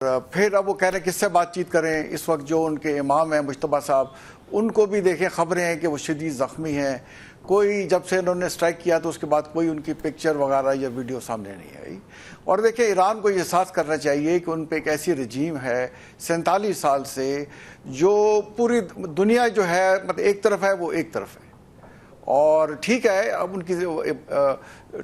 پھر اب وہ کہہ رہے ہیں کس سے بات چیت کریں. اس وقت جو ان کے امام ہیں مجتبیٰ صاحب, ان کو بھی دیکھیں خبریں ہیں کہ وہ شدید زخمی ہیں. کوئی جب سے انہوں نے اسٹرائک کیا تو اس کے بعد کوئی ان کی پکچر وغیرہ یا ویڈیو سامنے نہیں آئی. اور دیکھیں ایران کو یہ احساس کرنا چاہیے کہ ان پہ ایک ایسی رجیم ہے 47 سال سے, جو پوری دنیا جو ہے مطلب ایک طرف ہے وہ ایک طرف ہے. اور ٹھیک ہے, اب ان کی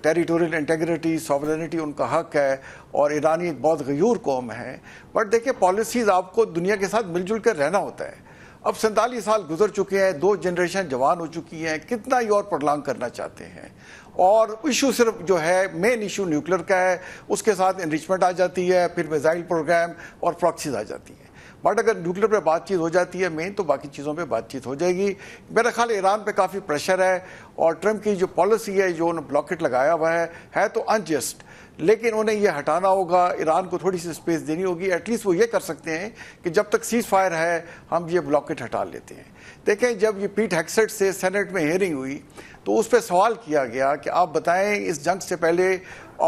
ٹیریٹوریل انٹیگریٹی سوورینٹی ان کا حق ہے, اور ایرانی ایک بہت غیور قوم ہے. بٹ دیکھیں پالیسیز آپ کو دنیا کے ساتھ مل جل کر رہنا ہوتا ہے. اب 47 سال گزر چکے ہیں, 2 جنریشن جوان ہو چکی ہیں, کتنا ہی اور پرلانگ کرنا چاہتے ہیں. اور ایشو صرف جو ہے مین ایشو نیوکلیر کا ہے, اس کے ساتھ انریچمنٹ آ جاتی ہے, پھر میزائل پروگرام اور پراکسیز آ جاتی ہیں. بٹ اگر نیوکلیر پہ بات چیت ہو جاتی ہے مین, تو باقی چیزوں پہ بات چیت ہو جائے گی. میرا خیال ایران پہ کافی پریشر ہے, اور ٹرمپ کی جو پالیسی ہے جو انہوں نے بلاکٹ لگایا ہوا ہے تو انجسٹ, لیکن انہیں یہ ہٹانا ہوگا. ایران کو تھوڑی سی اسپیس دینی ہوگی. ایٹ لیسٹ وہ یہ کر سکتے ہیں کہ جب تک سیز فائر ہے ہم یہ بلاکٹ ہٹا لیتے ہیں. دیکھیں جب یہ پیٹ ہیگسیٹ سے سینٹ میں ہیئرنگ ہوئی تو اس پہ سوال کیا گیا کہ آپ بتائیں اس جنگ سے پہلے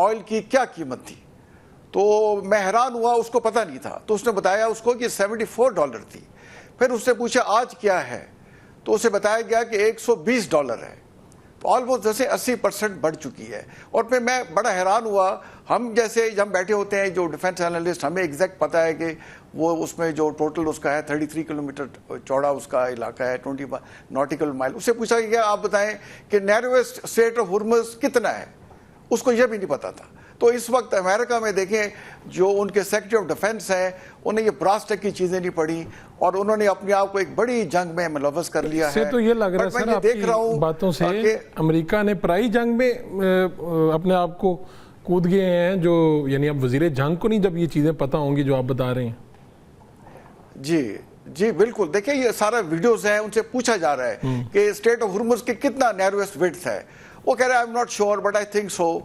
آئل کی کیا قیمت تھی. تو میں حیران ہوا, اس کو پتہ نہیں تھا. تو اس نے بتایا اس کو کہ $74 تھی. پھر اس سے پوچھا آج کیا ہے, تو اسے بتایا گیا کہ $120 ہے. تو آلموسٹ جیسے 80% بڑھ چکی ہے. اور پھر میں بڑا حیران ہوا, ہم جیسے ہم بیٹھے ہوتے ہیں جو ڈیفنس اینالسٹ, ہمیں ایگزیکٹ پتہ ہے کہ وہ اس میں جو ٹوٹل اس کا ہے 33 کلومیٹر چوڑا اس کا علاقہ ہے, 20 ناٹیکل مائل. اس سے پوچھا گیا آپ بتائیں کہ نیرویسٹ اسٹریٹ آف ہرمز کتنا ہے, اس کو یہ بھی نہیں پتا تھا. تو اس وقت امریکہ میں دیکھیں جو ان کے سیکرٹری آف ڈیفنس ہیں, انہیں یہ براس تک کی چیزیں نہیں پڑھی, اور انہوں نے اپنے آپ کو ایک بڑی جنگ میں ملوث کر لیا ہے. تو یہ لگ رہا ہے سر آپ کی باتوں سے امریکہ نے پرائی جنگ میں اپنے آپ کو کود گئے ہیں, جو یعنی اب وزیر جنگ کو نہیں جب یہ چیزیں پتہ ہوں گی جو آپ بتا رہے ہیں. جی بالکل. دیکھیں یہ سارا ویڈیوز ہیں, ان سے پوچھا جا رہا ہے کہ اسٹریٹ آف ہرمز کے کتنا نیرویسٹ وڈتھ ہے. وہ کہہ رہے ہیں I am not sure but I think so.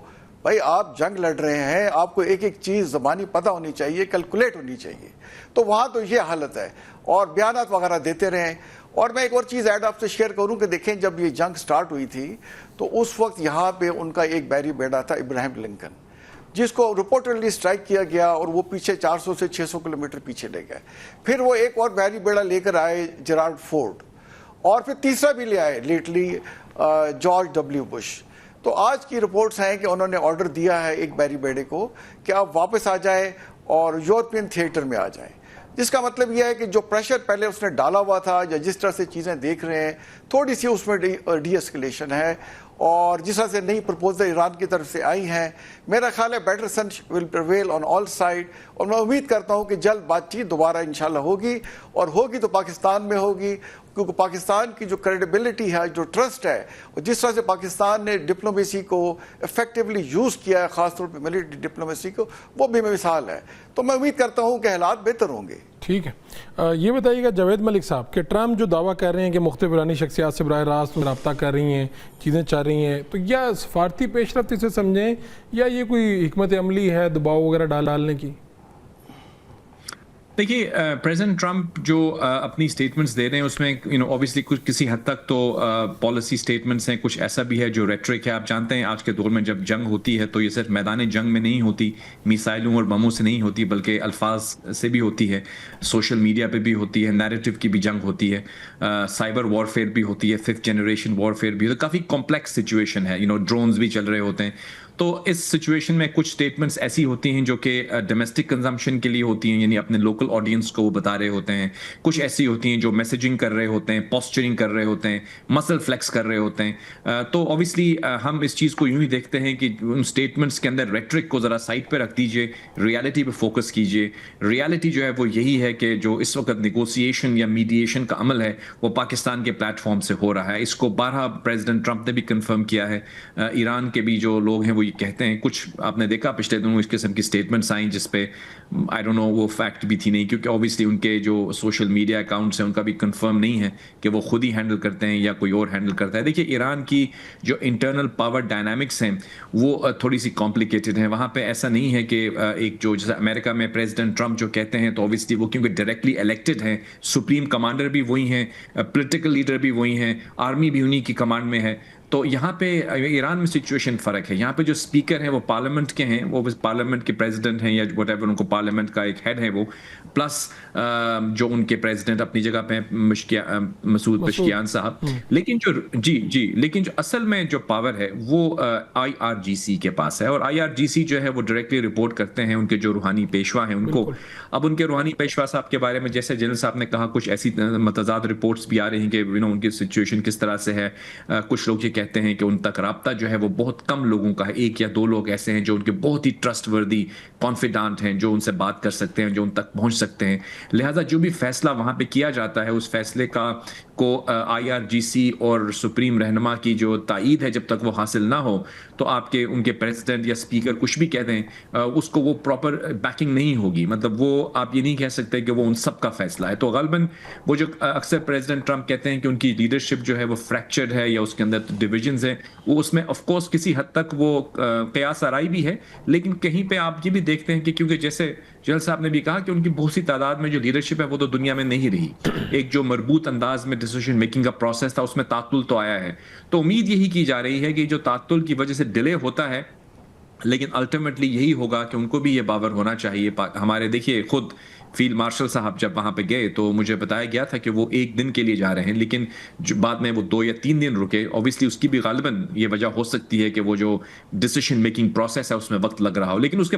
بھائی آپ جنگ لڑ رہے ہیں, آپ کو ایک ایک چیز زبانی پتہ ہونی چاہیے, کیلکولیٹ ہونی چاہیے. تو وہاں تو یہ حالت ہے, اور بیانات وغیرہ دیتے رہیں. اور میں ایک اور چیز ایڈ آپ سے شیئر کروں کہ دیکھیں جب یہ جنگ سٹارٹ ہوئی تھی تو اس وقت یہاں پہ ان کا ایک بیری بیڑا تھا ابراہیم لنکن, جس کو رپورٹڈلی اسٹرائک کیا گیا, اور وہ پیچھے 400 سے 600 کلومیٹر پیچھے لے گئے. پھر وہ ایک اور بیری بیڑا لے کر آئے جیرارڈ فورڈ, اور پھر تیسرا بھی لے آئے لیٹلی جارج ڈبلیو بش. تو آج کی رپورٹس ہیں کہ انہوں نے آرڈر دیا ہے ایک بیری بیڑے کو کہ آپ واپس آ جائیں اور یورپین تھیٹر میں آ جائیں. جس کا مطلب یہ ہے کہ جو پریشر پہلے اس نے ڈالا ہوا تھا, یا جس طرح سے چیزیں دیکھ رہے ہیں, تھوڑی سی اس میں ڈی اسکلیشن ہے. اور جس طرح سے نئی پرپوزل ایران کی طرف سے آئی ہیں, میرا خیال ہے بیٹر سنس ول پریویل آن آل سائڈ. اور میں امید کرتا ہوں کہ جلد بات چیت دوبارہ انشاءاللہ ہوگی, اور ہوگی تو پاکستان میں ہوگی, کیونکہ پاکستان کی جو کریڈیبلٹی ہے, جو ٹرسٹ ہے, اور جس طرح سے پاکستان نے ڈپلومیسی کو افیکٹولی یوز کیا ہے, خاص طور پہ ملٹری ڈپلومیسی کو, وہ بھی مثال ہے. تو میں امید کرتا ہوں کہ حالات بہتر ہوں گے. ٹھیک ہے. یہ بتائیے گا جاوید ملک صاحب کہ ٹرمپ جو دعویٰ کر رہے ہیں کہ مختلف ایرانی شخصیات سے براہ راست رابطہ کر رہی ہیں, چیزیں چاہ رہی ہیں, تو یا سفارتی پیش رفت اسے سمجھیں, یا یہ کوئی حکمت عملی ہے دباؤ وغیرہ ڈالنے کی؟ دیکھیے پریزیڈنٹ ٹرمپ جو اپنی سٹیٹمنٹس دے رہے ہیں اس میں اوبیسلی کچھ کسی حد تک تو پالیسی سٹیٹمنٹس ہیں, کچھ ایسا بھی ہے جو ریٹرک ہے. آپ جانتے ہیں آج کے دور میں جب جنگ ہوتی ہے تو یہ صرف میدان جنگ میں نہیں ہوتی, میسائلوں اور بموں سے نہیں ہوتی, بلکہ الفاظ سے بھی ہوتی ہے, سوشل میڈیا پہ بھی ہوتی ہے, نیریٹو کی بھی جنگ ہوتی ہے, سائبر وارفیئر بھی ہوتی ہے, 5th جنریشن وارفیئر بھی. تو کافی کمپلیکس سچویشن ہے, ڈرونز بھی چل رہے ہوتے ہیں. تو اس سچویشن میں کچھ سٹیٹمنٹس ایسی ہوتی ہیں جو کہ ڈومیسٹک کنزمپشن کے لیے ہوتی ہیں, یعنی اپنے لوکل آڈینس کو وہ بتا رہے ہوتے ہیں. کچھ ایسی ہوتی ہیں جو میسیجنگ کر رہے ہوتے ہیں, پوسچرنگ کر رہے ہوتے ہیں, مسل فلیکس کر رہے ہوتے ہیں. تو اوبیسلی ہم اس چیز کو یوں ہی دیکھتے ہیں کہ ان سٹیٹمنٹس کے اندر ریٹرک کو ذرا سائڈ پہ رکھ دیجئے, ریالٹی پہ فوکس کیجئے. ریالٹی جو ہے وہ یہی ہے کہ جو اس وقت نیگوسیشن یا میڈیشن کا عمل ہے وہ پاکستان کے پلیٹ فارم سے ہو رہا ہے. اس کو بارہا پریزیڈنٹ ٹرمپ نے بھی کنفرم کیا ہے. ایران کے بھی جو لوگ ہیں وہ یہ کہتے ہیں, کچھ آپ نے دیکھا پچھلے دنوں اس قسم کی سٹیٹمنٹس آئیں جس پہ آئی ڈونٹ نو وہ فیکٹ بھی تھی نہیں, کیونکہ اوبیسلی ان کے جو سوشل میڈیا اکاؤنٹس ہیں ان کا بھی کنفرم نہیں ہے کہ وہ خود ہی ہینڈل کرتے ہیں یا کوئی اور ہینڈل کرتا ہے. دیکھیے ایران کی جو انٹرنل پاور ڈائنامکس ہیں وہ تھوڑی سی کمپلیکیٹڈ ہیں. وہاں پہ ایسا نہیں ہے کہ ایک جو جیسے امریکہ میں پریزیڈنٹ ٹرمپ جو کہتے ہیں تو اوبیسلی وہ کیونکہ ڈائریکٹلی الیکٹڈ ہیں, سپریم کمانڈر بھی وہی ہیں, پولیٹیکل لیڈر بھی وہی ہیں, آرمی بھی انہی کی کمانڈ میں ہے, تو یہاں پہ ایران میں سچویشن فرق ہے. یہاں پہ جو اسپیکر ہیں وہ پارلیمنٹ کے ہیں, وہ پارلیمنٹ کے پریزیڈنٹ ہیں یا وٹ ایور, ان کو پارلیمنٹ کا ایک ہیڈ ہے وہ, پلس جو ان کے پریزیڈنٹ اپنی جگہ پہ مسعود پشکیان صاحب. لیکن لیکن جو اصل میں جو پاور ہے وہ IRGC کے پاس ہے, اور IRGC جو ہے وہ ڈائریکٹلی رپورٹ کرتے ہیں ان کے جو روحانی پیشوا ہیں ان کو. اب ان کے روحانی پیشوا صاحب کے بارے میں جیسے جنرل صاحب نے کہا, کچھ ایسی متضاد رپورٹس بھی آ رہی ہیں کہ ان کی سچویشن کس طرح سے ہے. کچھ لوگ یہ کہتے ہیں کہ ان تک رابطہ جو ہے وہ بہت کم لوگوں کا ہے, 1 یا 2 لوگ ایسے ہیں جو ان کے بہت ہی ٹرسٹ وردی کانفیڈنٹ ہیں, جو ان سے بات کر سکتے ہیں, جو ان تک پہنچ سکتے ہیں. لہٰذا جو بھی فیصلہ وہاں پہ کیا جاتا ہے اس فیصلے کو IRGC اور سپریم رہنما کی جو تائید ہے جب تک وہ حاصل نہ ہو تو آپ کے ان کے پریزیڈنٹ یا اسپیکر کچھ بھی کہہ دیں اس کو وہ پراپر بیکنگ نہیں ہوگی. مطلب وہ آپ یہ نہیں کہہ سکتے کہ وہ ان سب کا فیصلہ ہے. تو غالباً وہ جو اکثر پریزیڈنٹ ٹرمپ کہتے ہیں کہ ان کی لیڈرشپ جو ہے وہ فریکچرڈ ہے یا اس کے اندر ڈویژنز ہیں, وہ اس میں آف کورس کسی حد تک وہ قیاس آرائی بھی ہے. لیکن کہیں پہ آپ یہ بھی دیکھتے ہیں کہ کیونکہ جیسے جنرل صاحب نے بھی کہا کہ ان کی بہت سی تعداد میں جو لیڈرشپ ہے وہ تو دنیا میں نہیں رہی. ایک جو مربوط انداز میں ڈیسیژن میکنگ کا پروسیس تھا اس میں تعطل تو آیا ہے. تو امید یہی کی جا رہی ہے کہ جو تعطل کی وجہ سے ڈیلے ہوتا ہے لیکن الٹیمیٹلی یہی ہوگا کہ ان کو بھی یہ باور ہونا چاہیے. ہمارے دیکھیے خود فیلڈ مارشل صاحب جب وہاں پہ گئے تو مجھے بتایا گیا تھا کہ وہ 1 دن کے لیے جا رہے ہیں, لیکن بعد میں وہ 2 یا 3 دن رکے. اوبیسلی اس کی بھی غالباً یہ وجہ ہو سکتی ہے کہ وہ جو ڈیسیژن میکنگ پروسیس ہے اس میں وقت لگ رہا ہو, لیکن اس کے